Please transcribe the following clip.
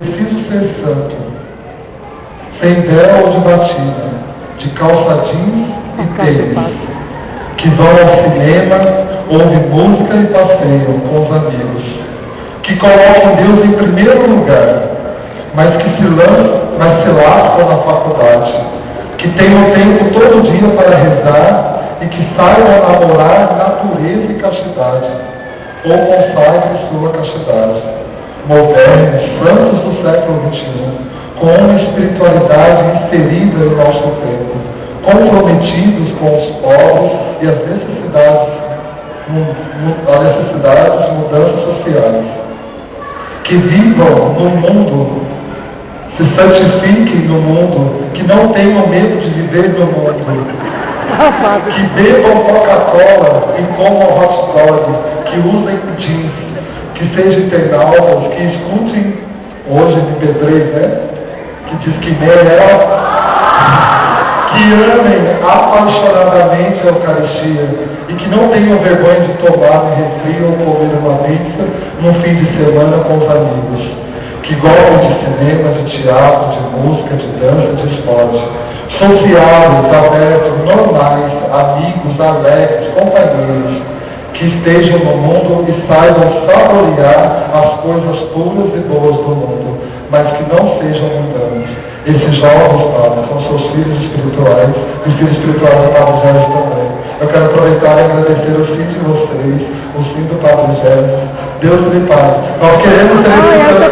Preciso ser santo, sem véu ou de batina, de calça jeans e tênis, que vão ao cinema, ouvem música e passeiam com os amigos, que colocam Deus em primeiro lugar, mas se lascam na faculdade, que tenham tempo todo dia para rezar e que saibam namorar natureza e castidade, ou consagrem sua castidade. Modernos, santos do século XXI, com uma espiritualidade inserida no nosso tempo, comprometidos com os povos e as mudanças sociais, que vivam no mundo, se santifiquem no mundo, que não tenham medo de viver no mundo, que bebam Coca-Cola e comam hot dog, que usem jeans, que sejam internautas, que escutem hoje MP3, né? Que diz que que amem apaixonadamente a Eucaristia e que não tenham vergonha de tomar um refri ou comer uma pizza no fim de semana com os amigos, que gostam de cinema, de teatro, de música, de dança, de esporte, sociáveis, abertos, normais, amigos, alegres, companheiros, que estejam no mundo e saibam saborear as coisas puras e boas do mundo, mas que não sejam mundanos. Esses jovens, Padre, são seus filhos espirituais, e os filhos espirituais do Padre Gérgio também. Eu quero aproveitar e agradecer o fim de vocês, o fim do Padre Gérgio. Deus lhe pague. Nós queremos ter esse